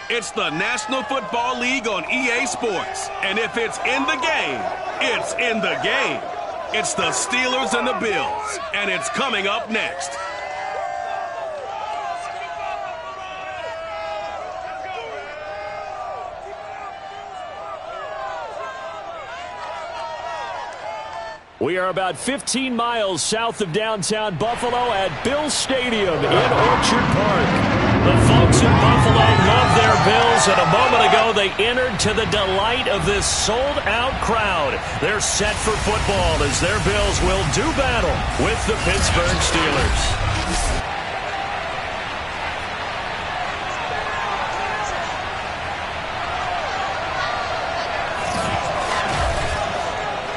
It's the National Football League on EA Sports. And if it's in the game, it's in the game. It's the Steelers and the Bills. And it's coming up next. We are about 15 miles south of downtown Buffalo at Bills Stadium in Orchard Park. The folks in Buffalo love their Bills, and a moment ago they entered to the delight of this sold-out crowd. They're set for football as their Bills will do battle with the Pittsburgh Steelers.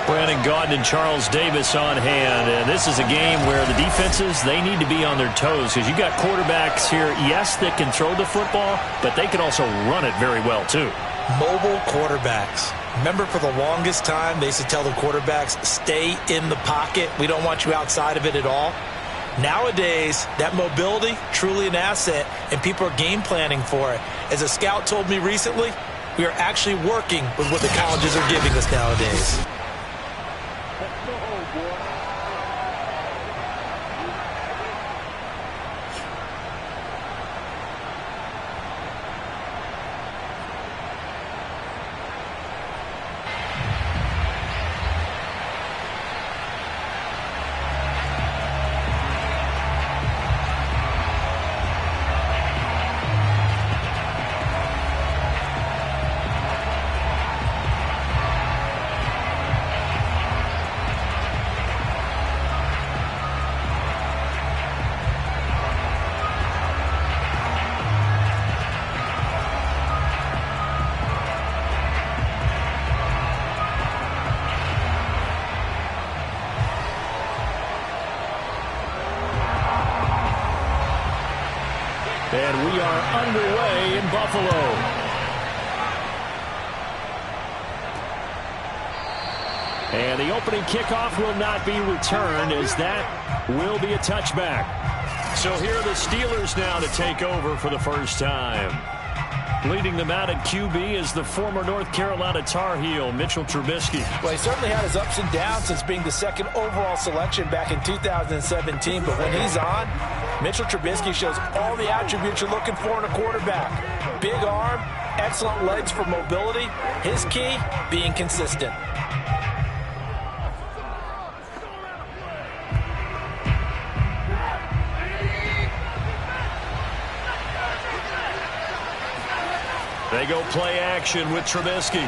Brandon Gaudin and Charles Davis on hand. And this is a game where the defenses, they need to be on their toes because you got quarterbacks here, yes, that can throw the football, but they can also run it very well, too. Mobile quarterbacks. Remember, for the longest time, they used to tell the quarterbacks, stay in the pocket. We don't want you outside of it at all. Nowadays, that mobility, truly an asset, and people are game planning for it. As a scout told me recently, we are actually working with what the colleges are giving us nowadays. And we are underway in Buffalo. And the opening kickoff will not be returned as that will be a touchback. So here are the Steelers now to take over for the first time. Leading them out at QB is the former North Carolina Tar Heel, Mitchell Trubisky. Well, he certainly had his ups and downs since being the second overall selection back in 2017. But when he's on, Mitchell Trubisky shows all the attributes you're looking for in a quarterback. Big arm, excellent legs for mobility. His key, being consistent. They go play action with Trubisky.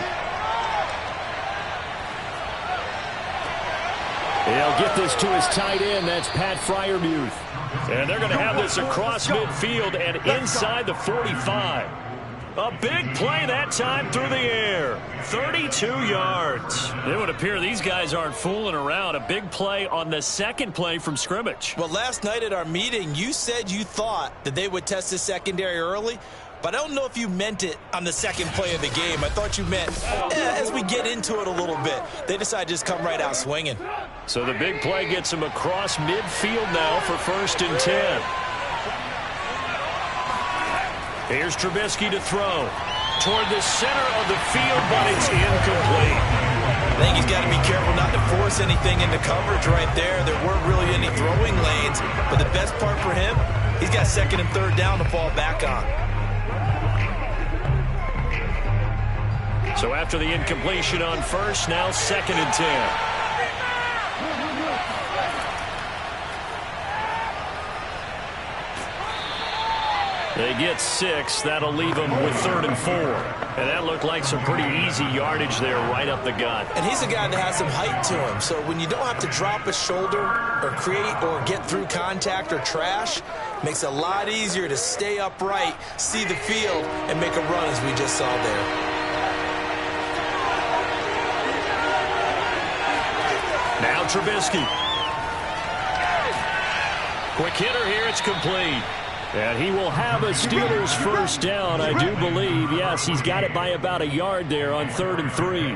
He'll get this to his tight end. That's Pat Freiermuth. And they're going to have this across midfield and inside the 45. A big play that time through the air. 32 yards. It would appear these guys aren't fooling around. A big play on the second play from scrimmage. Well, last night at our meeting, you said you thought that they would test the secondary early. But I don't know if you meant it on the second play of the game. I thought you meant as we get into it a little bit. They decided to just come right out swinging. So the big play gets him across midfield now for 1st and 10. Here's Trubisky to throw. Toward the center of the field, but it's incomplete. I think he's got to be careful not to force anything into coverage right there. There weren't really any throwing lanes. But the best part for him, he's got 2nd and 3rd down to fall back on. So after the incompletion on 1st, now 2nd and 10. They get 6. That'll leave them with 3rd and 4. And that looked like some pretty easy yardage there right up the gut. And he's a guy that has some height to him. So when you don't have to drop a shoulder or create or get through contact or trash, makes it a lot easier to stay upright, see the field, and make a run as we just saw there. Now Trubisky. Quick hitter here. It's complete. And he will have a Steelers 1st down, I do believe. Yes, he's got it by about a yard there on 3rd and 3.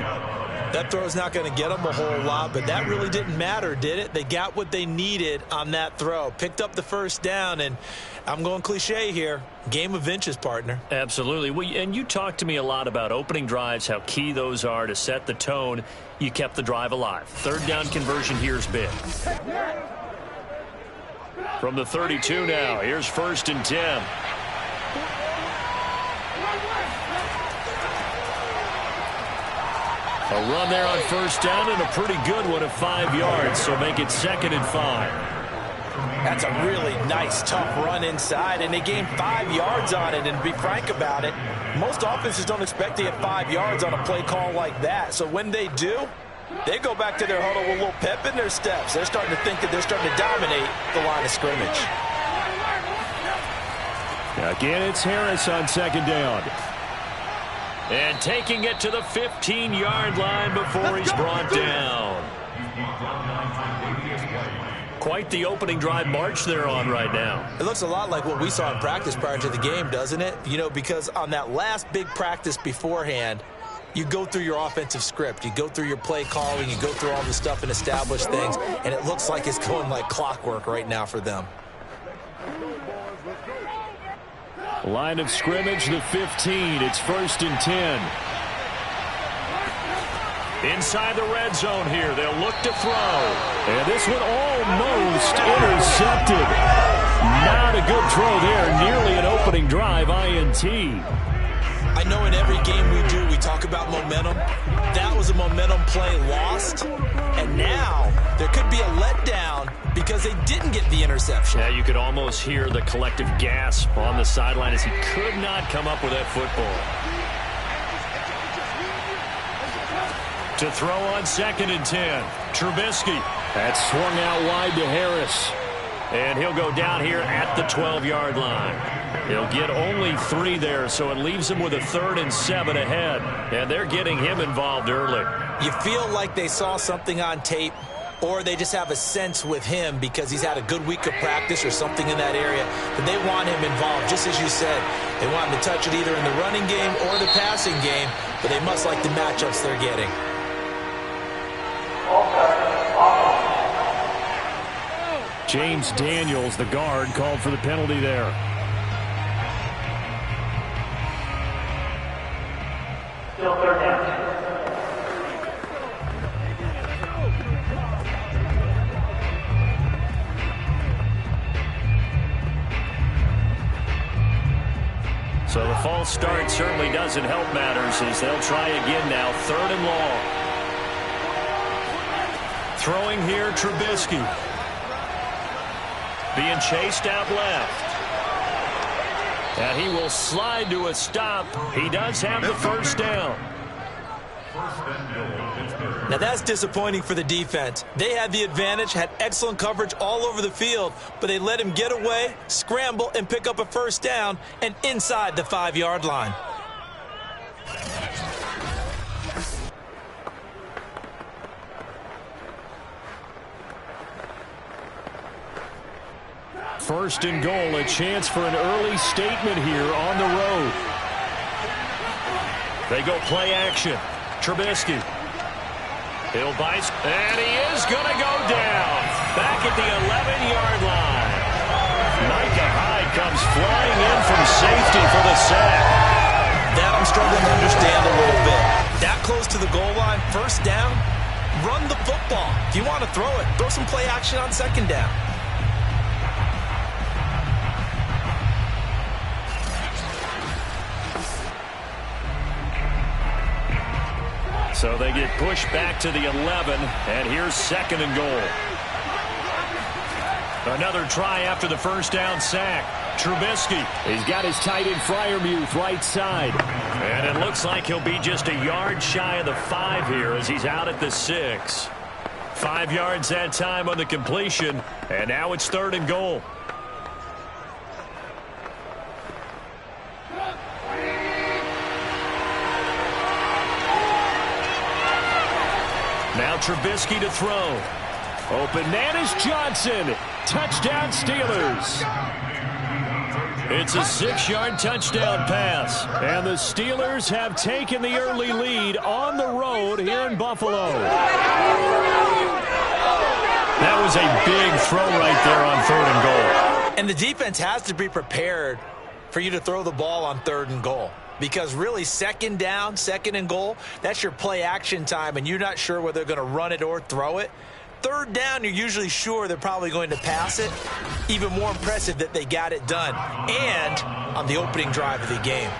That throw's not going to get them a whole lot, but that really didn't matter, did it? They got what they needed on that throw. Picked up the first down, and I'm going cliche here. Game of inches, partner. Absolutely. And you talked to me a lot about opening drives, how key those are to set the tone. You kept the drive alive. Third down conversion here is big. From the 32 now, here's 1st and 10. A run there on 1st down and a pretty good one at 5 yards, so make it 2nd and 5. That's a really nice, tough run inside, and they gained 5 yards on it. And to be frank about it, most offenses don't expect to get 5 yards on a play call like that. So when they do, they go back to their huddle with a little pep in their steps. They're starting to think that they're starting to dominate the line of scrimmage. Again, it's Harris on 2nd down. And taking it to the 15-yard line before he's brought down. Quite the opening drive march they're on right now. It looks a lot like what we saw in practice prior to the game, doesn't it? You know, because on that last big practice beforehand, you go through your offensive script. You go through your play calling. You go through all the stuff and establish things. And it looks like it's going like clockwork right now for them. Line of scrimmage, the 15. It's 1st and 10. Inside the red zone here. They'll look to throw. And this one almost intercepted. Not a good throw there. Nearly an opening drive INT. I know in every game we do, we talk about momentum. That was a momentum play lost. And now there could be a letdown because they didn't get the interception. Yeah, you could almost hear the collective gasp on the sideline as he could not come up with that football. To throw on 2nd and 10. Trubisky. That's swung out wide to Harris. And he'll go down here at the 12-yard line. He'll get only 3 there, so it leaves him with a 3rd and 7 ahead. And they're getting him involved early. You feel like they saw something on tape, or they just have a sense with him because he's had a good week of practice or something in that area that they want him involved. Just as you said, they want him to touch it either in the running game or the passing game, but they must like the matchups they're getting. James Daniels, the guard, called for the penalty there. Still 3rd down. So the false start certainly doesn't help matters as they'll try again now. 3rd and long. Throwing here, Trubisky. Being chased out left. And he will slide to a stop. He does have the 1st down. Now that's disappointing for the defense. They had the advantage, had excellent coverage all over the field, but they let him get away, scramble, and pick up a 1st down and inside the 5-yard line. First and goal, a chance for an early statement here on the road. They go play action. Trubisky. He'll bite, and he is going to go down. Back at the 11-yard line. Micah Hyde comes flying in from safety for the sack. That I'm struggling to understand a little bit. That close to the goal line, 1st down, run the football. If you want to throw it, throw some play action on 2nd down. So they get pushed back to the 11, and here's 2nd and goal. Another try after the 1st down sack. Trubisky. He's got his tight end Freiermuth right side. And it looks like he'll be just a yard shy of the 5 here as he's out at the 6. 5 yards that time on the completion, and now it's 3rd and goal. Now Trubisky to throw. Open man is Johnson. Touchdown Steelers. It's a 6-yard touchdown pass. And the Steelers have taken the early lead on the road here in Buffalo. That was a big throw right there on 3rd and goal. And the defense has to be prepared for you to throw the ball on 3rd and goal. Because really, 2nd down, 2nd and goal, that's your play action time, and you're not sure whether they're going to run it or throw it. 3rd down, you're usually sure they're probably going to pass it. Even more impressive that they got it done. And on the opening drive of the game.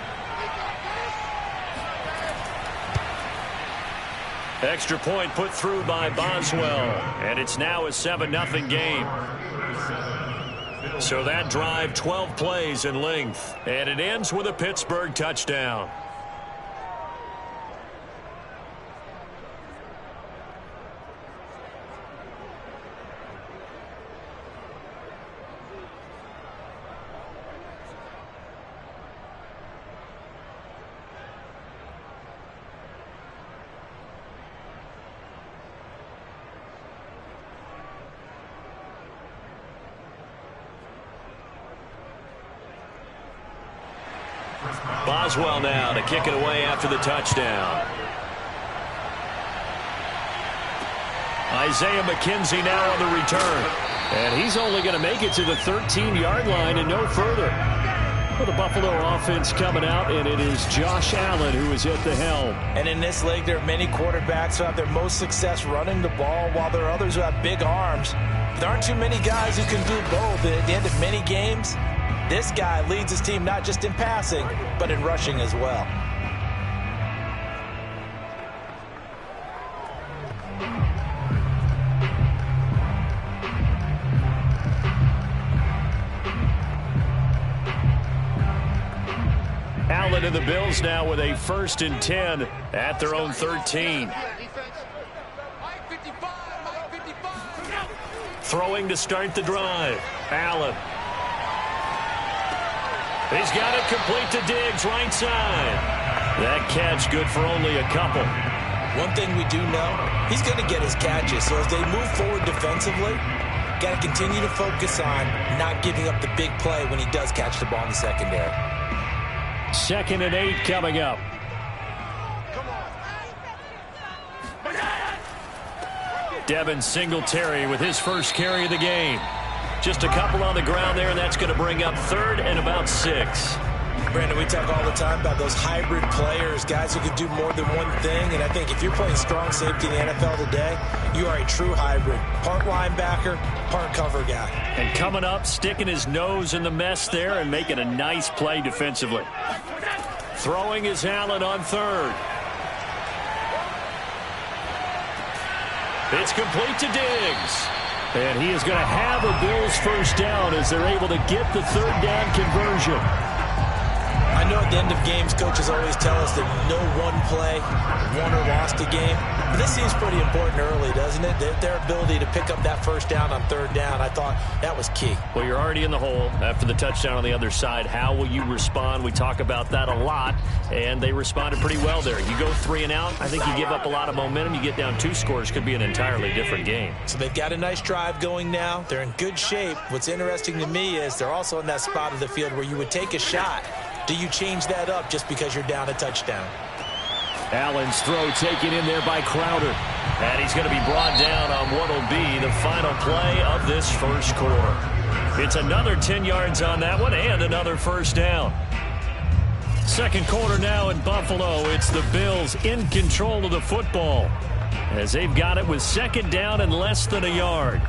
Extra point put through by Boswell. And it's now a 7-0 game. So that drive, 12 plays in length. And it ends with a Pittsburgh touchdown. Boswell now to kick it away after the touchdown. Isaiah McKenzie now on the return. And he's only going to make it to the 13-yard line and no further. For the Buffalo offense coming out, and it is Josh Allen who is at the helm. And in this league, there are many quarterbacks who have their most success running the ball, while there are others who have big arms. There aren't too many guys who can do both. At the end of many games, this guy leads his team not just in passing, but in rushing as well. Allen and the Bills now with a 1st and 10 at their own 13. Throwing to start the drive. Allen. He's got it complete to Diggs, right side. That catch good for only a couple. One thing we do know, he's going to get his catches. So as they move forward defensively, got to continue to focus on not giving up the big play when he does catch the ball in the secondary. 2nd and 8 coming up. Devin Singletary with his first carry of the game. Just a couple on the ground there, and that's going to bring up 3rd and about 6. Brandon, we talk all the time about those hybrid players, guys who can do more than one thing. And I think if you're playing strong safety in the NFL today, you are a true hybrid. Part linebacker, part cover guy. And coming up, sticking his nose in the mess there and making a nice play defensively. Throwing is Allen on 3rd. It's complete to Diggs. And he is going to have a Bills first down as they're able to get the 3rd down conversion. I know at the end of games, coaches always tell us that no one play won or lost a game. But this seems pretty important early, doesn't it? Their ability to pick up that first down on 3rd down, I thought that was key. Well, you're already in the hole after the touchdown on the other side. How will you respond? We talk about that a lot, and they responded pretty well there. You go 3 and out, I think you give up a lot of momentum. You get down 2 scores, could be an entirely different game. So they've got a nice drive going now. They're in good shape. What's interesting to me is they're also in that spot of the field where you would take a shot. Do you change that up just because you're down a touchdown? Allen's throw taken in there by Crowder. And he's going to be brought down on what will be the final play of this first quarter. It's another 10 yards on that one and another first down. Second quarter now in Buffalo. It's the Bills in control of the football as they've got it with 2nd down and less than a yard.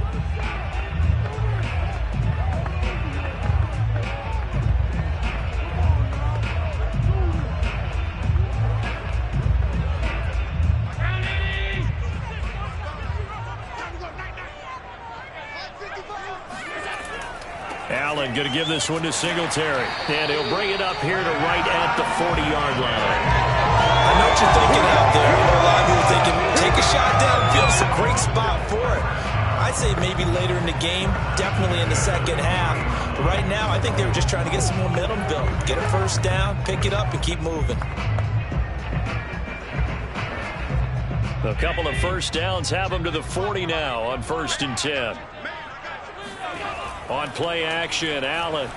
Allen going to give this one to Singletary. And he'll bring it up here to right at the 40-yard line. I know what you're thinking out there. I know a lot of people thinking, take a shot downfield. It's a great spot for it. I'd say maybe later in the game, definitely in the second half. But right now, I think they were just trying to get some momentum built. Get a first down, pick it up, and keep moving. A couple of first downs have them to the 40 now on 1st and 10. On play action, Allen.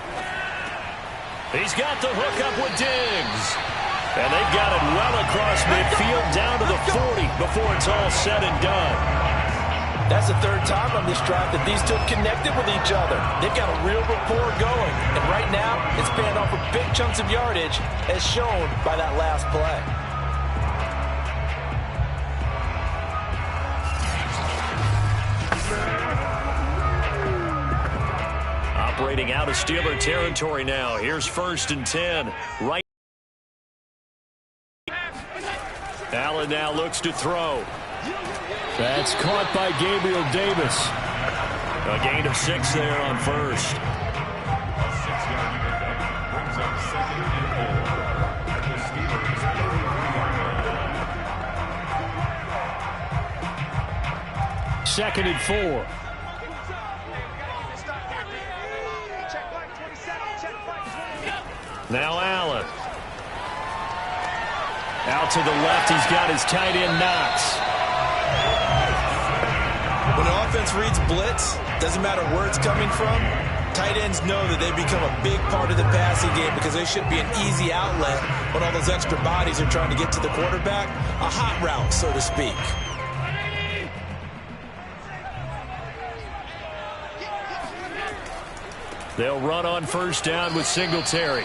He's got the hook up with Diggs. And they've got it well across midfield down to the 40 before it's all said and done. That's the third time on this drive that these two have connected with each other. They've got a real rapport going. And right now, it's paying off with big chunks of yardage, as shown by that last play. Operating out of Steeler territory now. Here's 1st and 10. Right. Allen now looks to throw. That's caught by Gabriel Davis. A gain of 6 there on 1st. Second and 4. Now Allen. Out to the left, he's got his tight end Knox. When the offense reads blitz, doesn't matter where it's coming from, tight ends know that they become a big part of the passing game because they should be an easy outlet when all those extra bodies are trying to get to the quarterback. A hot route, so to speak. They'll run on 1st down with Singletary.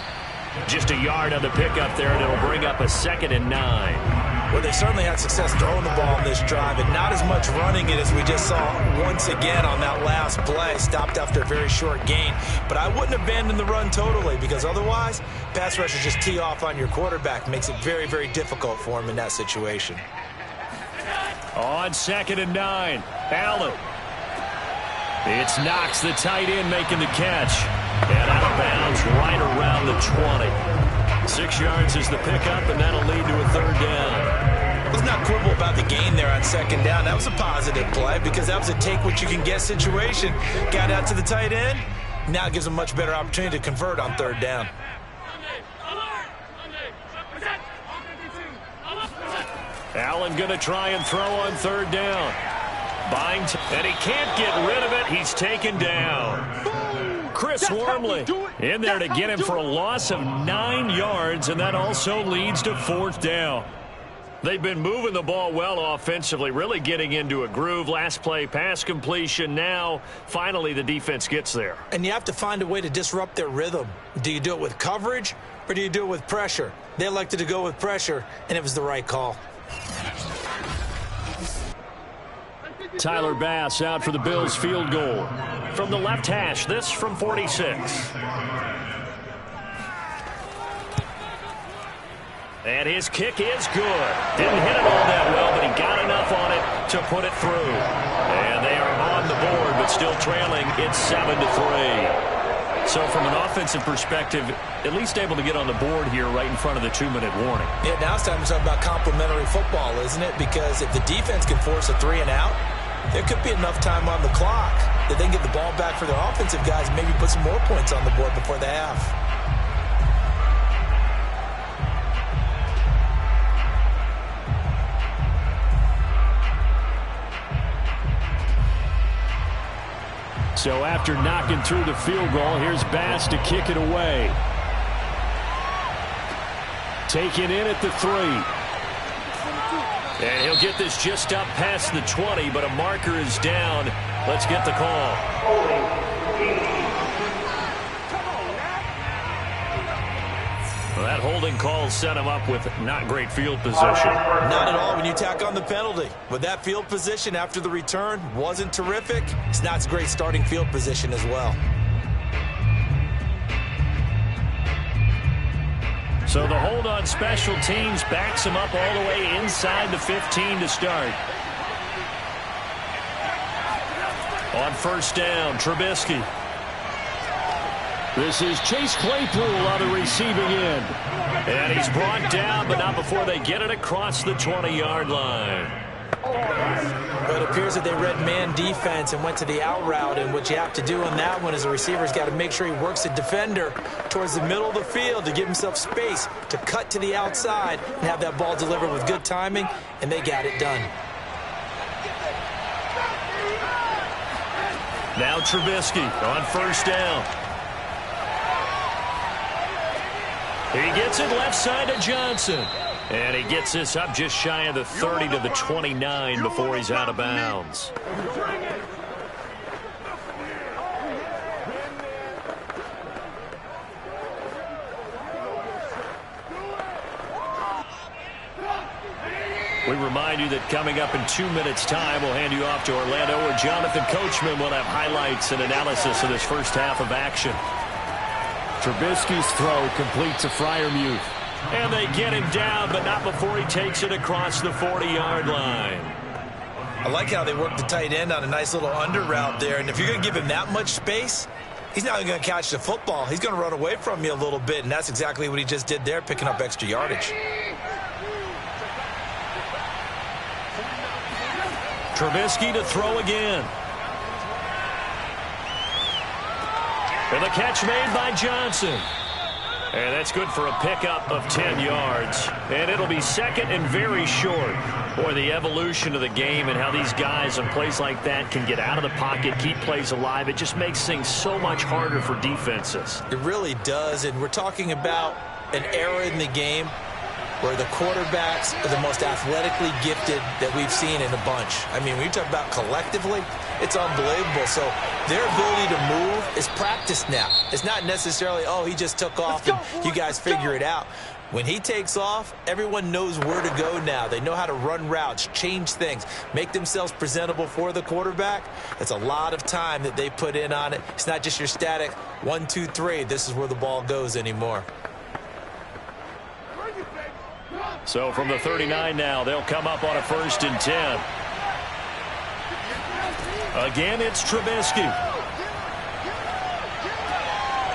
Just a yard on the pickup there, and it'll bring up a 2nd and 9. Well, they certainly had success throwing the ball on this drive, and not as much running it as we just saw once again on that last play. Stopped after a very short gain. But I wouldn't abandon the run totally, because otherwise, pass rushers just tee off on your quarterback. Makes it very, very difficult for him in that situation. On 2nd and 9, Allen. It's Knox, the tight end, making the catch. And out of bounds right around the 20. 6 yards is the pickup, and that'll lead to a 3rd down. Let's not quibble about the gain there on 2nd down. That was a positive play because that was a take-what-you-can-get situation. Got out to the tight end. Now it gives a much better opportunity to convert on 3rd down. Allen going to try and throw on 3rd down. And he can't get rid of it. He's taken down. Chris Wormley in there to get him for a loss of 9 yards, and that also leads to 4th down. They've been moving the ball well offensively, really getting into a groove. Last play, pass completion. Now, finally, the defense gets there. And you have to find a way to disrupt their rhythm. Do you do it with coverage, or do you do it with pressure? They elected to go with pressure, and it was the right call. Tyler Bass out for the Bills field goal. From the left hash, this from 46. And his kick is good. Didn't hit it all that well, but he got enough on it to put it through. And they are on the board, but still trailing. It's 7-3. So from an offensive perspective, at least able to get on the board here right in front of the 2-minute warning. Yeah, now it's time to talk about complementary football, isn't it? Because if the defense can force a 3-and-out, there could be enough time on the clock that they can get the ball back for their offensive guys and maybe put some more points on the board before the half. So after knocking through the field goal, here's Bass to kick it away. Taken in at the 3. And he'll get this just up past the 20, but a marker is down. Let's get the call. Well, that holding call set him up with not great field position. Not at all when you tack on the penalty. With that field position after the return wasn't terrific. It's not a great starting field position as well. So the hold on special teams backs him up all the way inside the 15 to start. On 1st down, Trubisky. This is Chase Claypool on the receiving end. And he's brought down, but not before they get it across the 20-yard line. But it appears that they read man defense and went to the out route, and what you have to do on that one is the receiver's got to make sure he works the defender towards the middle of the field to give himself space to cut to the outside and have that ball delivered with good timing, and they got it done. Now Trubisky on 1st down. He gets it left side to Johnson. And he gets this up just shy of the 30 to the 29 before he's out of bounds. We remind you that coming up in 2 minutes' time, we'll hand you off to Orlando, where Jonathan Coachman will have highlights and analysis of this first half of action. Trubisky's throw completes a Freiermuth. And they get him down, but not before he takes it across the 40-yard line. I like how they work the tight end on a nice little under route there. And if you're going to give him that much space, he's not going to catch the football. He's going to run away from you a little bit, and that's exactly what he just did there, picking up extra yardage. Trubisky to throw again. And the catch made by Johnson. And that's good for a pickup of 10 yards. And it'll be second and very short. Boy, the evolution of the game and how these guys on plays like that can get out of the pocket, keep plays alive, it just makes things so much harder for defenses. It really does, and we're talking about an era in the game where the quarterbacks are the most athletically gifted that we've seen in a bunch. I mean, when you talk about collectively, it's unbelievable. So their ability to move is practiced now. It's not necessarily, oh, he just took off and you guys figure it out. When he takes off, everyone knows where to go now. They know how to run routes, change things, make themselves presentable for the quarterback. That's a lot of time that they put in on it. It's not just your static 1, 2, 3. This is where the ball goes anymore. So from the 39 now, they'll come up on a 1st and 10. Again, it's Trubisky.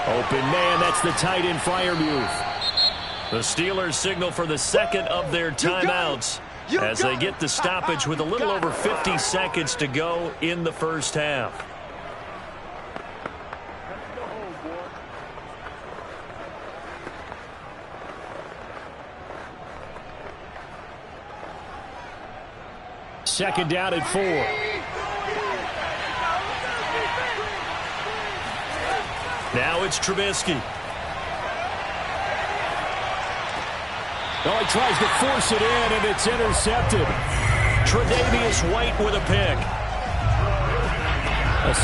Open man, that's the tight end Freiermuth. The Steelers signal for the second of their timeouts as they get the stoppage with a little over 50 seconds to go in the first half. Second down at 4. Now it's Trubisky. Oh, he tries to force it in, and it's intercepted. Tre'Davious White with a pick.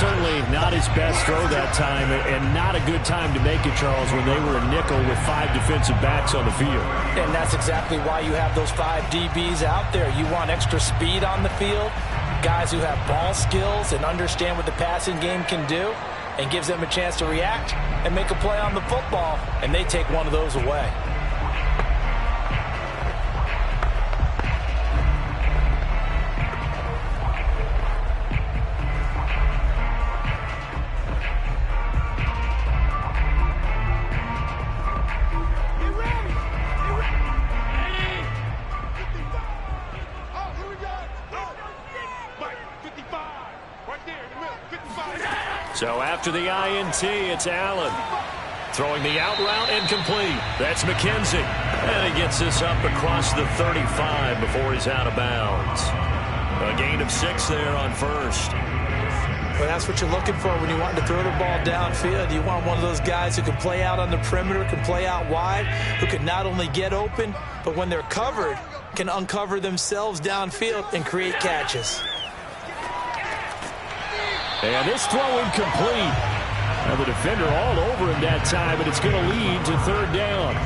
Certainly not his best throw that time, and not a good time to make it, Charles, when they were a nickel with 5 defensive backs on the field. And that's exactly why you have those 5 DBs out there. You want extra speed on the field, guys who have ball skills and understand what the passing game can do, and gives them a chance to react and make a play on the football, and they take one of those away. So after the INT, it's Allen. Throwing the out route incomplete. That's McKenzie. And he gets this up across the 35 before he's out of bounds. A gain of 6 there on first. Well, that's what you're looking for when you want to throw the ball downfield. You want one of those guys who can play out on the perimeter, can play out wide, who can not only get open, but when they're covered, can uncover themselves downfield and create catches. And this throw incomplete. Now the defender all over him that time, but it's going to lead to 3rd down.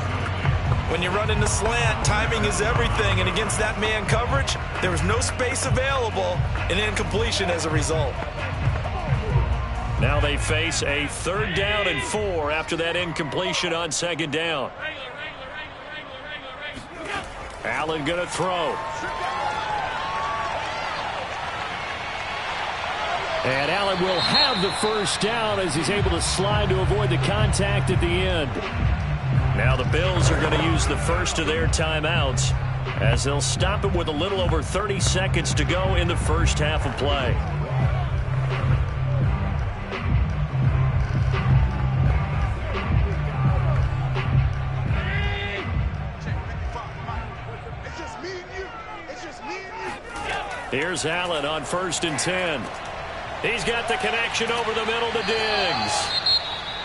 When you run in the slant, timing is everything, and against that man coverage, there was no space available, and incompletion as a result. Now they face a 3rd down and 4 after that incompletion on 2nd down. Allen going to throw. And Allen will have the 1st down as he's able to slide to avoid the contact at the end. Now the Bills are going to use the first of their timeouts as they'll stop it with a little over 30 seconds to go in the first half of play. Here's Allen on 1st and 10. He's got the connection over the middle to Diggs.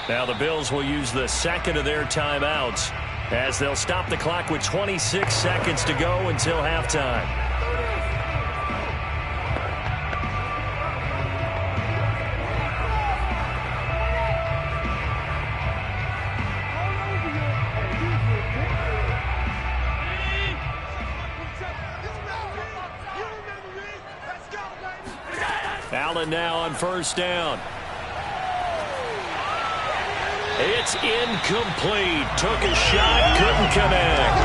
Now the Bills will use the second of their timeouts as they'll stop the clock with 26 seconds to go until halftime. Allen now on first down. It's incomplete. Took a shot, couldn't connect.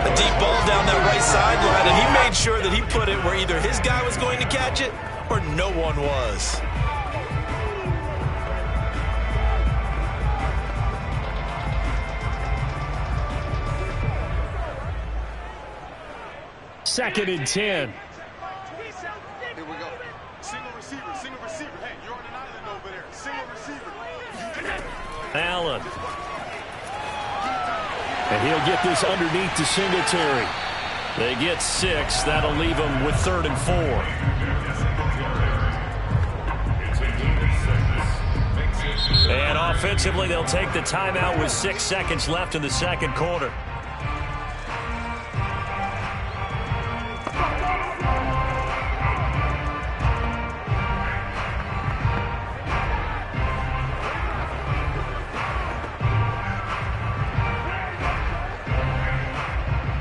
A deep ball down that right sideline, and he made sure that he put it where either his guy was going to catch it or no one was. Second and 10. Here we go. Single receiver, single receiver. Hey, you're on an island over there. Single receiver. Allen. And he'll get this underneath to Singletary. They get 6. That'll leave them with 3rd and 4. And offensively, they'll take the timeout with 6 seconds left in the second quarter.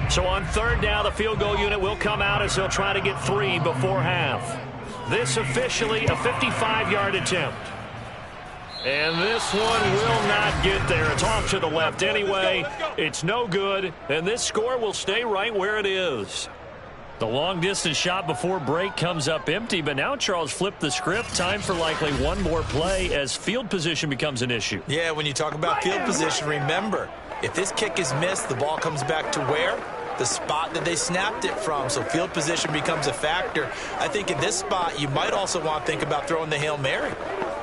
So on 3rd down, the field goal unit will come out as they'll try to get 3 before half. This officially a 55-yard attempt. And this one will not get there. It's off to the left anyway. It's no good, and this score will stay right where it is. The long-distance shot before break comes up empty, but now Charles flipped the script. Time for likely one more play as field position becomes an issue. Yeah, when you talk about field position, remember, if this kick is missed, the ball comes back to where? The spot that they snapped it from. So field position becomes a factor. I think in this spot, you might also want to think about throwing the Hail Mary.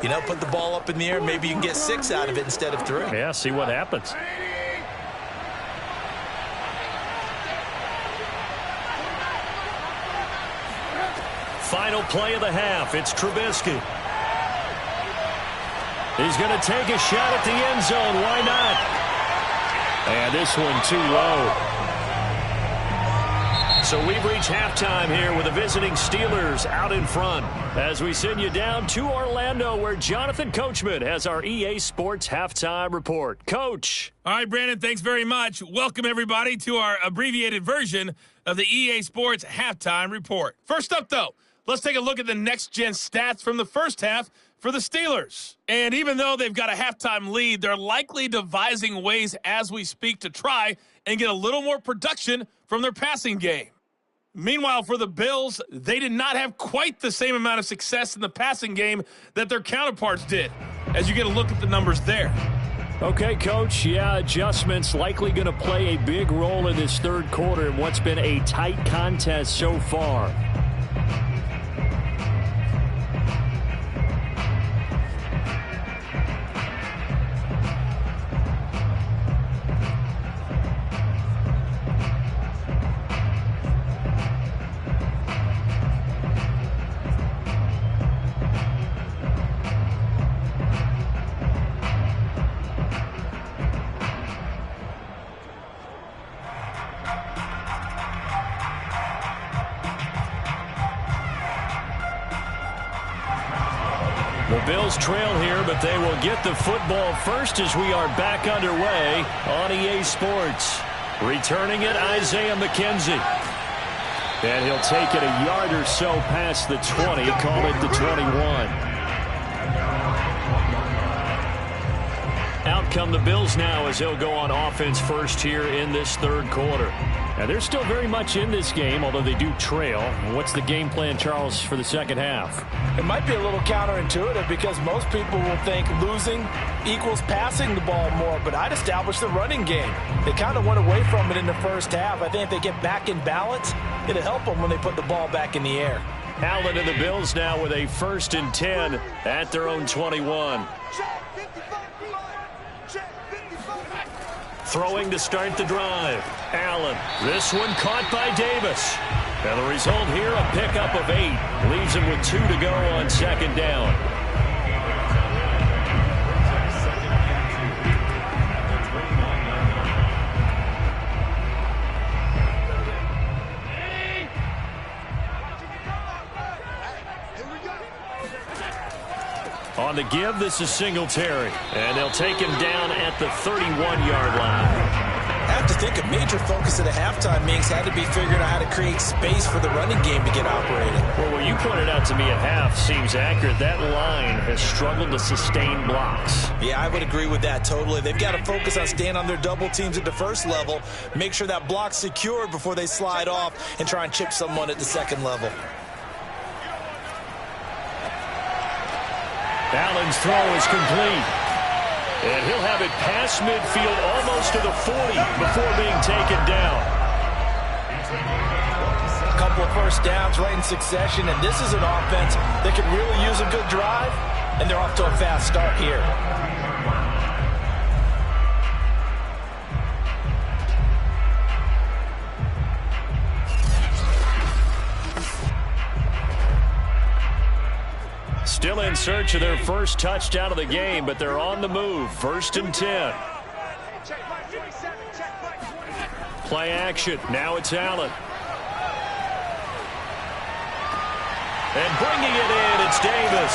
You know, put the ball up in the air. Maybe you can get 6 out of it instead of 3. Yeah, see what happens. Final play of the half. It's Trubisky. He's going to take a shot at the end zone. Why not? And this one too low. So we've reached halftime here with the visiting Steelers out in front as we send you down to Orlando where Jonathan Coachman has our EA Sports Halftime Report. Coach. All right, Brandon, thanks very much. Welcome, everybody, to our abbreviated version of the EA Sports Halftime Report. First up, though, let's take a look at the next-gen stats from the first half for the Steelers. And even though they've got a halftime lead, they're likely devising ways as we speak to try and get a little more production from their passing game. Meanwhile, for the Bills, they did not have quite the same amount of success in the passing game that their counterparts did, as you get a look at the numbers there. Okay, Coach, yeah, adjustments likely going to play a big role in this third quarter in what's been a tight contest so far. The Bills trail here, but they will get the football first as we are back underway on EA Sports. Returning it, Isaiah McKenzie. And he'll take it a yard or so past the 20, call it the 21. Out come the Bills now as they'll go on offense first here in this third quarter. Now, they're still very much in this game, although they do trail. What's the game plan, Charles, for the second half? It might be a little counterintuitive because most people will think losing equals passing the ball more, but I'd establish the running game. They kind of went away from it in the first half. I think if they get back in balance, it'll help them when they put the ball back in the air. Allen and the Bills now with a 1st and 10 at their own 21. Throwing to start the drive. Allen. This one caught by Davis. And the result here, a pickup of 8. Leaves him with 2 to go on second down. On the give, this is Singletary. And they'll take him down at the 31-yard line. I have to think a major focus at the halftime means had to be figuring out how to create space for the running game to get operating. Well, what you pointed out to me at half seems accurate. That line has struggled to sustain blocks. Yeah, I would agree with that totally. They've got to focus on staying on their double teams at the first level, make sure that block's secured before they slide off and try and chip someone at the second level. Allen's throw is complete. And he'll have it past midfield almost to the 40 before being taken down. A couple of first downs right in succession, and this is an offense that could really use a good drive, and they're off to a fast start here. Still in search of their first touchdown of the game, but they're on the move. 1st and 10. Play action. Now it's Allen. And bringing it in, it's Davis.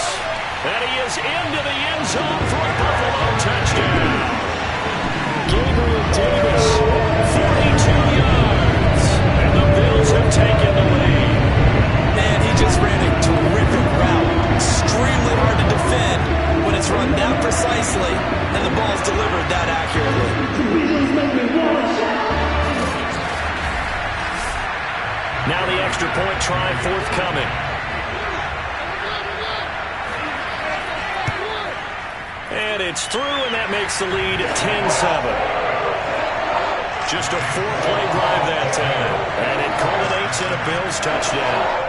And he is into the end zone for a Buffalo touchdown. Gabriel Davis, 42 yards. And the Bills have taken the lead. Man, he just ran a terrific route. Extremely hard to defend when it's run that precisely and the ball's delivered that accurately. Now the extra point try forthcoming. And it's through, and that makes the lead 10-7. Just a 4-play drive that time. And it culminates in a Bills touchdown.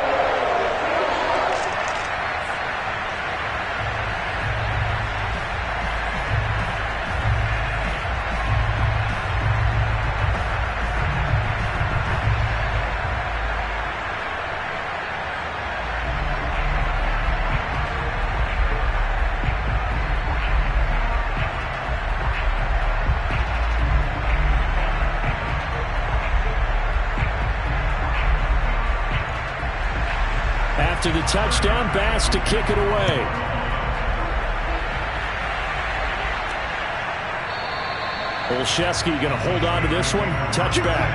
After the touchdown, Bass to kick it away. Olszewski going to hold on to this one. Touchback.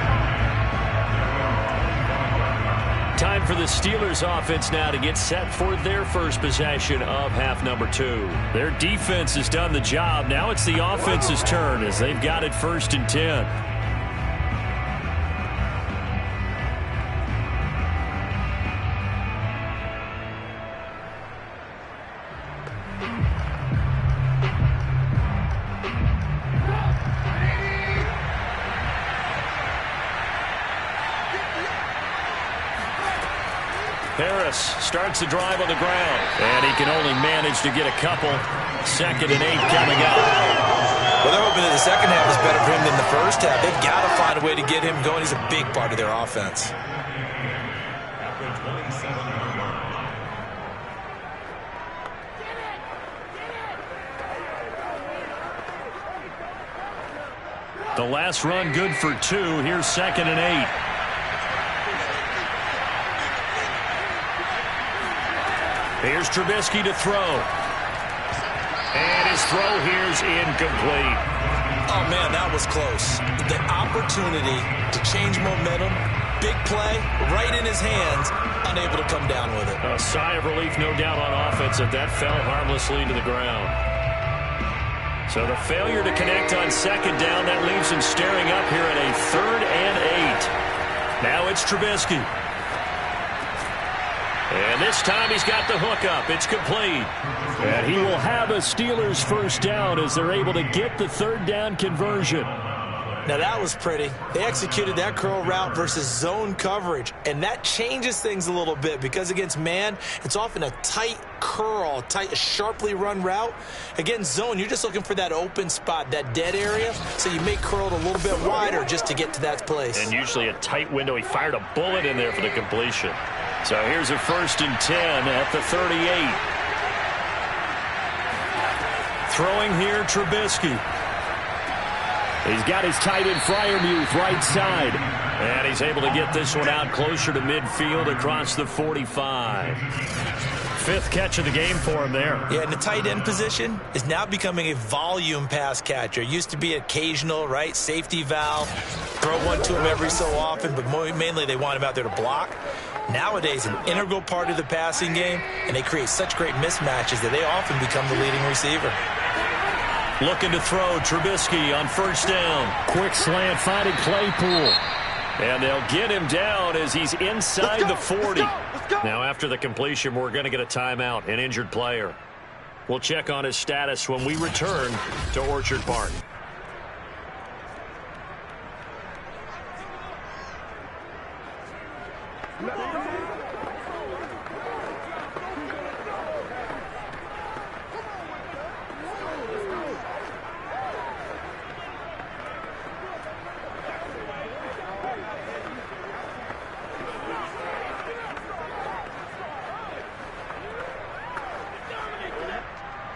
Time for the Steelers offense now to get set for their first possession of half number 2. Their defense has done the job. Now it's the offense's turn as they've got it 1st and 10. Harris starts the drive on the ground, and he can only manage to get a couple. 2nd and 8 coming up. Well, they're hoping that the second half is better for him than the first half. They've got to find a way to get him going. He's a big part of their offense. The last run good for 2. Here's 2nd and 8. Here's Trubisky to throw. And his throw here's incomplete. Oh, man, that was close. The opportunity to change momentum, big play, right in his hands, unable to come down with it. A sigh of relief, no doubt, on offense that fell harmlessly to the ground. So the failure to connect on 2nd down, that leaves him staring up here at a 3rd and 8. Now it's Trubisky. And this time he's got the hook up. It's complete. And he will have a Steelers first down as they're able to get the 3rd down conversion. Now that was pretty. They executed that curl route versus zone coverage. And that changes things a little bit because against man, it's often a tight curl, tight, sharply run route. Against zone, you're just looking for that open spot, that dead area. So you make curl a little bit wider just to get to that place. And usually a tight window. He fired a bullet in there for the completion. So here's a 1st and 10 at the 38. Throwing here, Trubisky. He's got his tight end Freiermuth right side. And he's able to get this one out closer to midfield across the 45. fifth catch of the game for him there. Yeah, and the tight end position is now becoming a volume pass catcher. It used to be occasional, right? Safety valve, throw one to him every so often, but mainly they want him out there to block. Nowadays, an integral part of the passing game, and they create such great mismatches that they often become the leading receiver. Looking to throw, Trubisky on first down. Quick slant, finding Claypool. And they'll get him down as he's inside the 40. Now, after the completion, we're going to get a timeout, an injured player. We'll check on his status when we return to Orchard Park.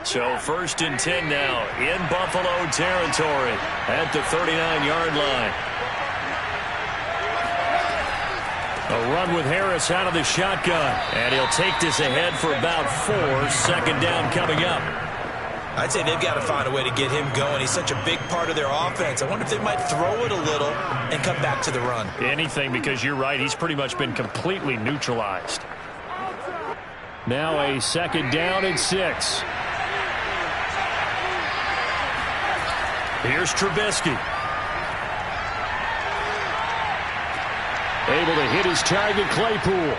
So first and 10 now in Buffalo territory at the 39-yard line. A run with Harris out of the shotgun. And he'll take this ahead for about 4. Second down coming up. I'd say they've got to find a way to get him going. He's such a big part of their offense. I wonder if they might throw it a little and come back to the run. Anything, because you're right. He's pretty much been completely neutralized. Now a second down and 6. Here's Trubisky. Able to hit his target, Claypool.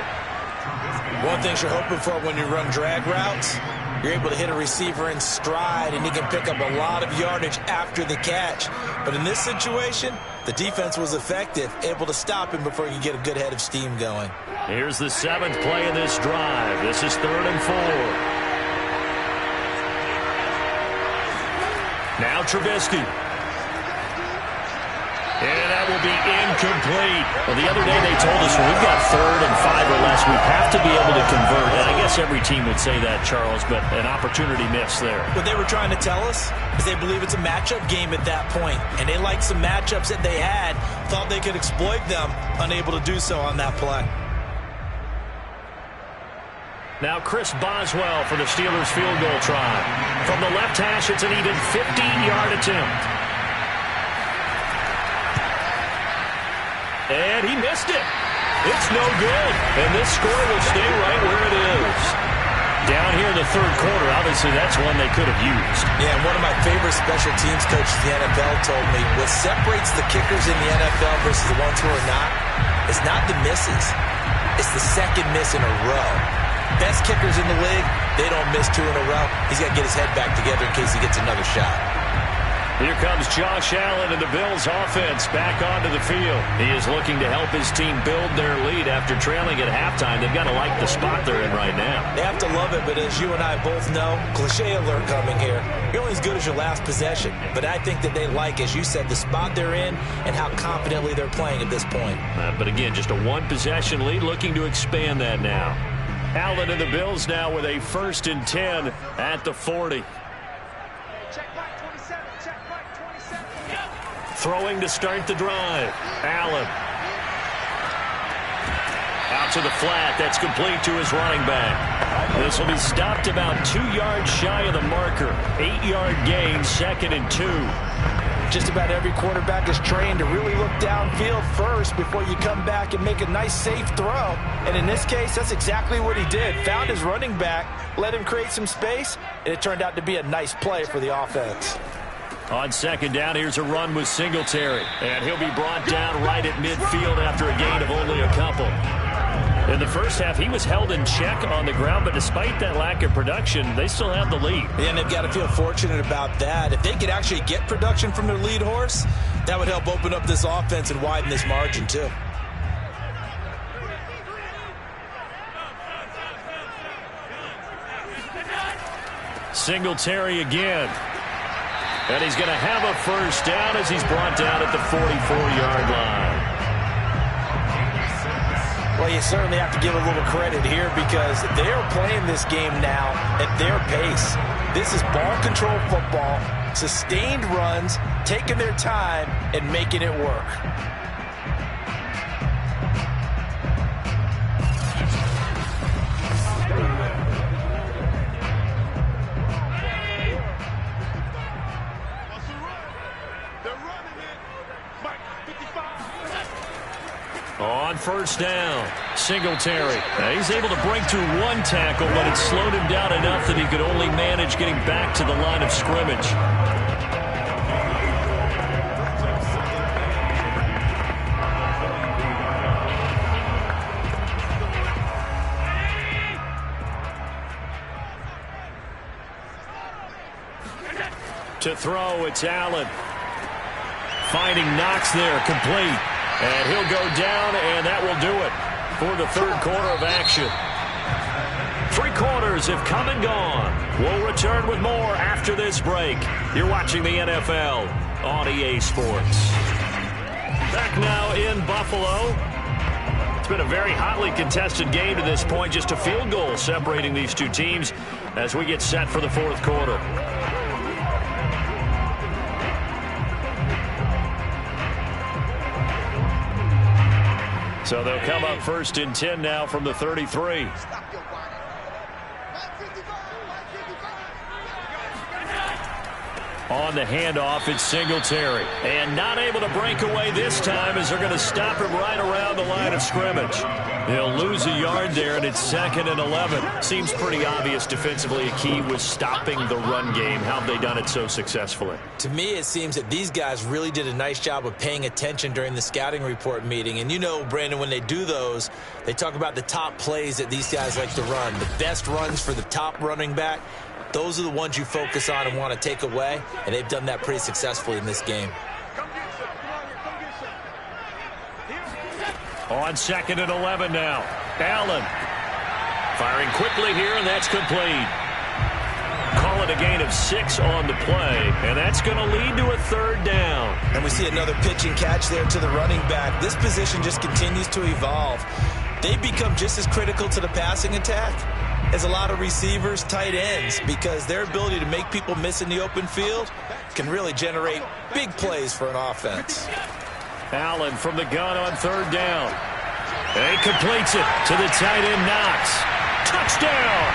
One thing you're hoping for when you run drag routes, you're able to hit a receiver in stride, and he can pick up a lot of yardage after the catch. But in this situation, the defense was effective, able to stop him before he could get a good head of steam going. Here's the 7th play of this drive. This is 3rd and 4. Now Trubisky. And that will be incomplete. Well, the other day they told us when we've got 3rd and 5 or less, we have to be able to convert. And I guess every team would say that, Charles, but an opportunity missed there. What they were trying to tell us is they believe it's a matchup game at that point. And they liked some matchups that they had, thought they could exploit them, unable to do so on that play. Now Chris Boswell for the Steelers field goal try. From the left hash, it's an even 15-yard attempt. And he missed it. It's no good. And this score will stay right where it is. Down here in the 3rd quarter, obviously that's one they could have used. Yeah, and one of my favorite special teams coaches in the NFL told me what separates the kickers in the NFL versus the ones who are not is not the misses. It's the second miss in a row. Best kickers in the league, they don't miss 2 in a row. He's got to get his head back together in case he gets another shot. Here comes Josh Allen and the Bills offense back onto the field. He is looking to help his team build their lead after trailing at halftime. They've got to like the spot they're in right now. They have to love it, but as you and I both know, cliche alert coming here. You're only as good as your last possession. But I think that they like, as you said, the spot they're in and how confidently they're playing at this point. But again, just a 1-possession lead, looking to expand that now. Allen and the Bills now with a 1st and 10 at the 40. Throwing to start the drive. Allen. Out to the flat. That's complete to his running back. This will be stopped about 2 yards shy of the marker. 8-yard gain, 2nd and 2. Just about every quarterback is trained to really look downfield first before you come back and make a nice, safe throw. And in this case, that's exactly what he did. Found his running back, let him create some space, and it turned out to be a nice play for the offense. On 2nd down, here's a run with Singletary. And he'll be brought down right at midfield after a gain of only a couple. In the first half, he was held in check on the ground, but despite that lack of production, they still have the lead. And they've got to feel fortunate about that. If they could actually get production from their lead horse, that would help open up this offense and widen this margin, too. Singletary again. And he's going to have a 1st down as he's brought down at the 44-yard line. Well, you certainly have to give a little credit here because they're playing this game now at their pace. This is ball control football, sustained runs, taking their time, and making it work. On first down, Singletary. Now he's able to break through one tackle, but it slowed him down enough that he could only manage getting back to the line of scrimmage. To throw, it's Allen. Finding Knox there, complete. And he'll go down, and that will do it for the third quarter of action. 3 quarters have come and gone. We'll return with more after this break. You're watching the NFL on EA Sports. Back now in Buffalo. It's been a very hotly contested game to this point. Just a field goal separating these two teams as we get set for the fourth quarter. So they'll come up first and 10 now from the 33. On the handoff, it's Singletary. And not able to break away this time as they're going to stop him right around the line of scrimmage. He'll lose a yard there, and it's 2nd and 11. Seems pretty obvious defensively a key was stopping the run game. How have they done it so successfully? To me, it seems that these guys really did a nice job of paying attention during the scouting report meeting. And you know, Brandon, when they do those, they talk about the top plays that these guys like to run. The best runs for the top running back. Those are the ones you focus on and want to take away, and they've done that pretty successfully in this game. On 2nd and 11 now. Allen firing quickly here, and that's complete. Call it a gain of 6 on the play, and that's going to lead to a 3rd down. And we see another pitch and catch there to the running back. This position just continues to evolve. They've become just as critical to the passing attack as a lot of receivers, tight ends, because their ability to make people miss in the open field can really generate big plays for an offense. Allen from the gun on 3rd down. And he completes it to the tight end, Knox. Touchdown!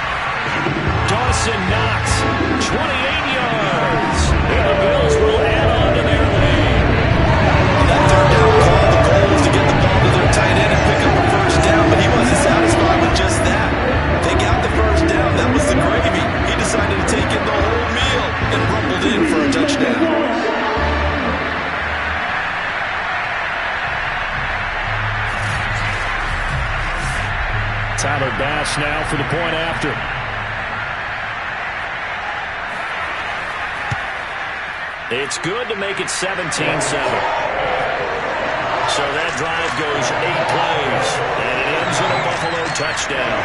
Dawson Knox, 28 yards. And the Bills will add on to their lead. That 3rd down call, the goal was to get the ball to their tight end and pick up a first down, but he wasn't satisfied with just that. They got the first down. That was the gravy. He decided to take in the whole meal and rumbled in for a touchdown. Tyler Bass now for the point after. It's good to make it 17-7. So that drive goes 8 plays, and it ends in a Buffalo touchdown.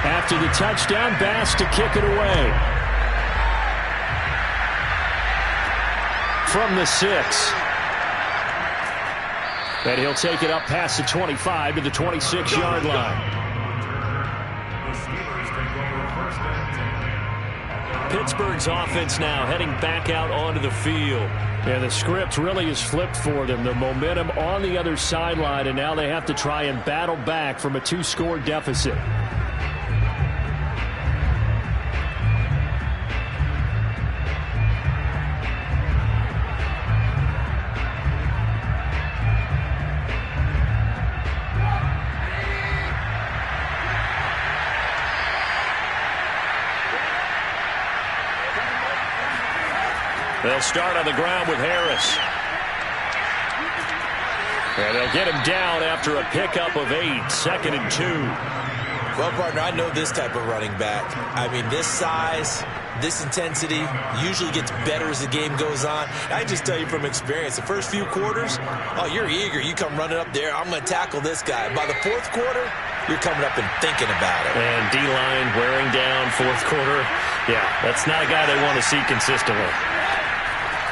After the touchdown, Bass to kick it away. From the 6. And he'll take it up past the 25 to the 26-yard line. Pittsburgh's offense now heading back out onto the field. And the script really is flipped for them. The momentum on the other sideline, and now they have to try and battle back from a 2-score deficit. They'll start on the ground with Harris. And they'll get him down after a pickup of 8, 2nd and 2. Well, partner, I know this type of running back. I mean, this size, this intensity usually gets better as the game goes on. I just tell you from experience, the first few quarters, oh, you're eager. You come running up there, I'm going to tackle this guy. By the 4th quarter, you're coming up and thinking about it. And D-line wearing down 4th quarter. Yeah, that's not a guy they want to see consistently.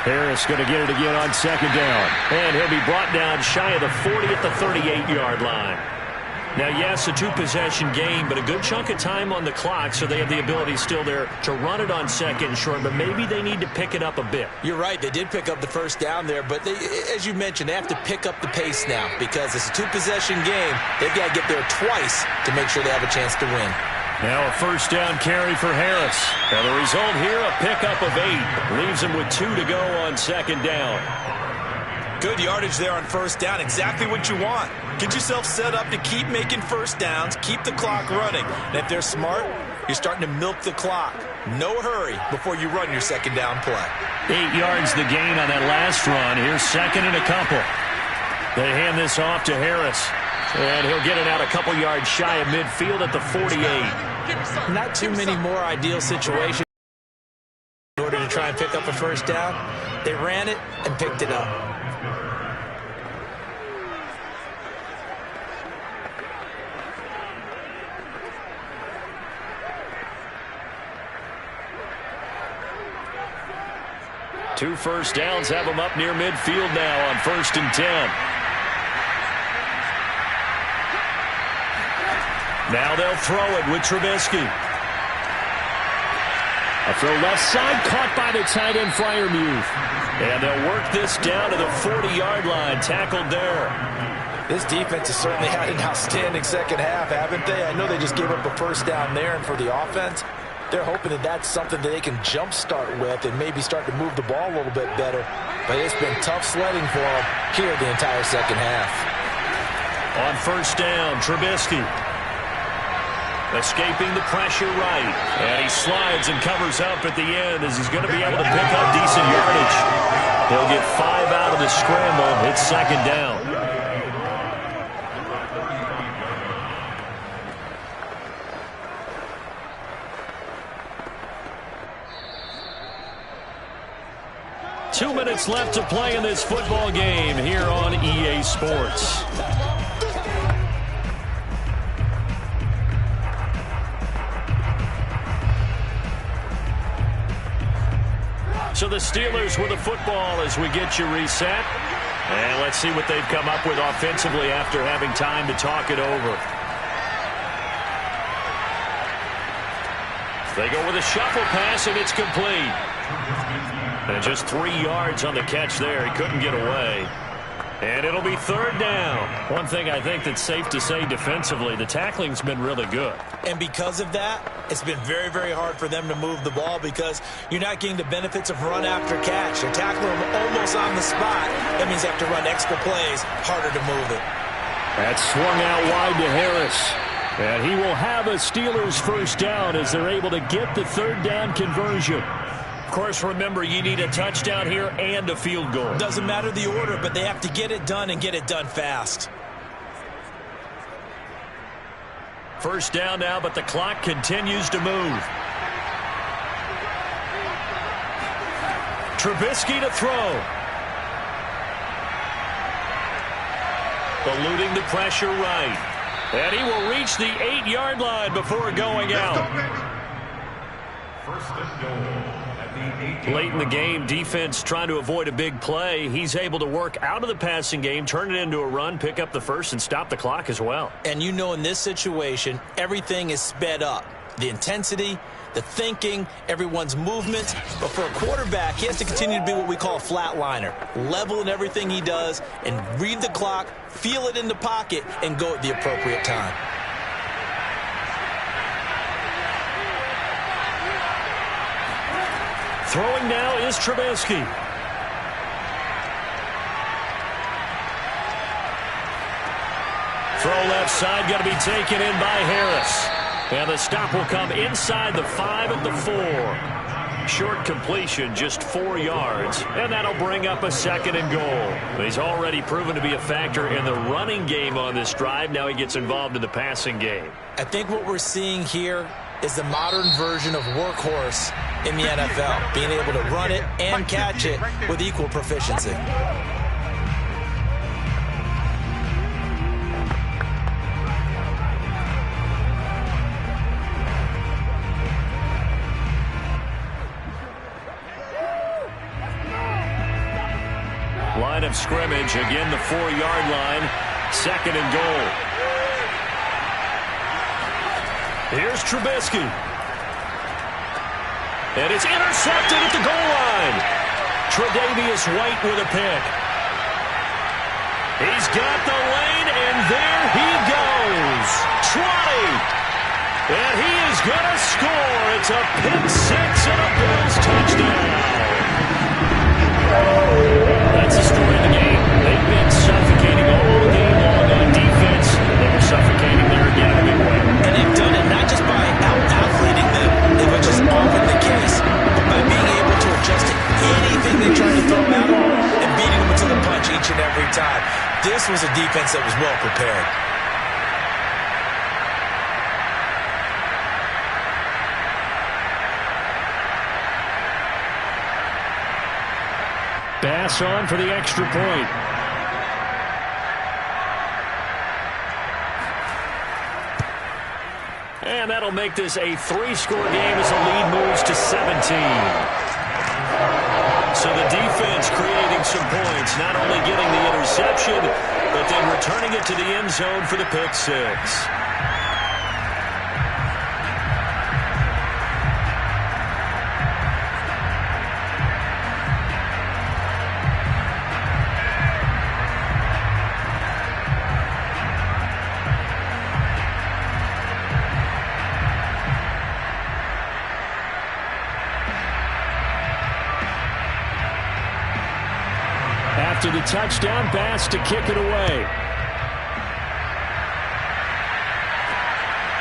Harris going to get it again on second down. And he'll be brought down shy of the 40 at the 38-yard line. Now, yes, a two-possession game, but a good chunk of time on the clock, so they have the ability still there to run it on second and short, but maybe they need to pick it up a bit. You're right. They did pick up the first down there, but as you mentioned, they have to pick up the pace now because it's a two-possession game. They've got to get there twice to make sure they have a chance to win. Now a first down carry for Harris. Now the result here, a pickup of 8. Leaves him with 2 to go on second down. Good yardage there on first down. Exactly what you want. Get yourself set up to keep making first downs, keep the clock running. And if they're smart, you're starting to milk the clock. No hurry before you run your second down play. 8 yards the gain on that last run. Here's second and a couple. They hand this off to Harris. And he'll get it out a couple yards shy of midfield at the 48. Not too many more ideal situations in order to try and pick up a first down. They ran it and picked it up. Two first downs have them up near midfield now on 1st and 10. Now they'll throw it with Trubisky. A throw left side, caught by the tight end Freiermuth. And they'll work this down to the 40-yard line, tackled there. This defense has certainly had an outstanding second half, haven't they? I know they just gave up a first down there, and for the offense, they're hoping that that's something that they can jumpstart with and maybe start to move the ball a little bit better. But it's been tough sledding for them here the entire second half. On first down, Trubisky. Escaping the pressure right. And he slides and covers up at the end as he's going to be able to pick up decent yardage. He'll get 5 out of the scramble. It's second down. Two minutes left to play in this football game here on EA Sports. So the Steelers with the football as we get you reset. And let's see what they've come up with offensively after having time to talk it over. They go with a shuffle pass, and it's complete. And just 3 yards on the catch there. He couldn't get away. And it'll be third down. One thing I think that's safe to say defensively, the tackling's been really good. And because of that, it's been very, very hard for them to move the ball because you're not getting the benefits of run after catch. You're tackling them almost on the spot. That means you have to run extra plays, harder to move it. That's swung out wide to Harris. And he will have a Steelers first down as they're able to get the third down conversion. Of course, remember, you need a touchdown here and a field goal. Doesn't matter the order, but they have to get it done and get it done fast. First down now, but the clock continues to move. Trubisky to throw. Eluding the pressure right. And he will reach the 8-yard line before going out. First and goal. Late in the game, defense trying to avoid a big play. He's able to work out of the passing game, turn it into a run, pick up the first, and stop the clock as well. And you know in this situation, everything is sped up. The intensity, the thinking, everyone's movements. But for a quarterback, he has to continue to be what we call a flatliner. Level in everything he does and read the clock, feel it in the pocket, and go at the appropriate time. Throwing now is Trubisky. Throw left side, got to be taken in by Harris. And the stop will come inside the 5 at the 4. Short completion, just 4 yards. And that'll bring up a second and goal. He's already proven to be a factor in the running game on this drive. Now he gets involved in the passing game. I think what we're seeing here is the modern version of workhorse in the NFL, being able to run it and catch it with equal proficiency. line of scrimmage. Again, the 4-yard line. 2nd and goal. Here's Trubisky. And it's intercepted at the goal line. Tre'Davious White with a pick. He's got the lane, and there he goes. 20. And he is going to score. It's a pick six and a Bills touchdown. That's the story of the game. They've been suffocating all game long on defense. They were suffocating there again in a big way. And they've done it not just by out-athleting them, which is often the case, but by being able to adjust to anything they try to throw at them and beating them to the punch each and every time. This was a defense that was well prepared. Pass on for the extra point. And that'll make this a 3-score game as the lead moves to 17. So the defense creating some points, not only getting the interception, but then returning it to the end zone for the pick six. After the touchdown pass to kick it away.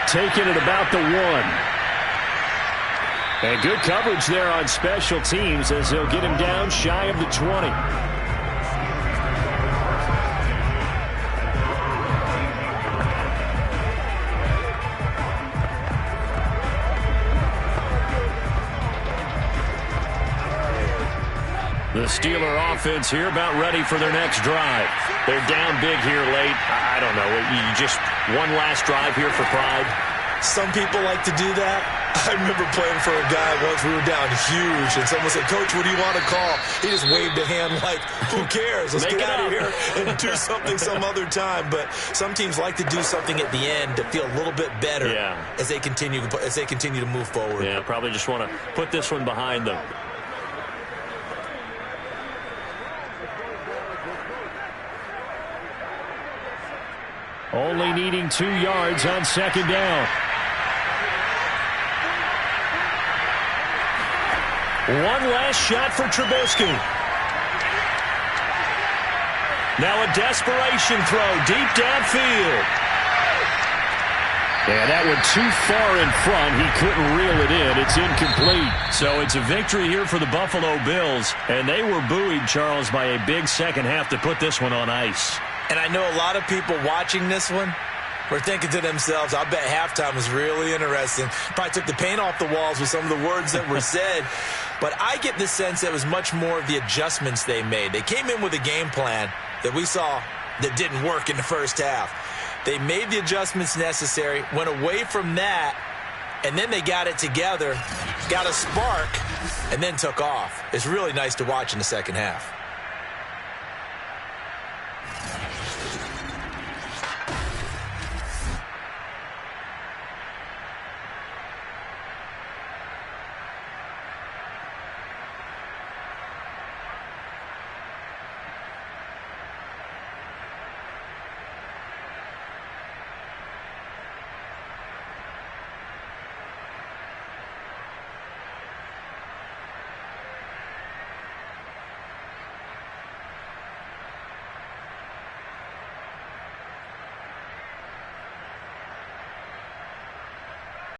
Taking it about the 1. And good coverage there on special teams as they'll get him down shy of the 20. The Steeler offense here about ready for their next drive. They're down big here late. I don't know. You just one last drive here for pride. Some people like to do that. I remember playing for a guy once. We were down huge, and someone said, "Coach, what do you want to call?" He just waved a hand like, who cares? Let's get out of here and do something some other time. But some teams like to do something at the end to feel a little bit better as they continue to move forward. Yeah, probably just want to put this one behind them. Only needing 2 yards on 2nd down. One last shot for Trubisky. Now a desperation throw deep downfield. And that one too far in front. He couldn't reel it in. It's incomplete. So it's a victory here for the Buffalo Bills. And they were buoyed, Charles, by a big second half to put this one on ice. And I know a lot of people watching this one were thinking to themselves, I bet halftime was really interesting. Probably took the paint off the walls with some of the words that were said. But I get the sense that it was much more of the adjustments they made. They came in with a game plan that we saw that didn't work in the first half. They made the adjustments necessary, went away from that, and then they got it together, got a spark, and then took off. It's really nice to watch in the second half.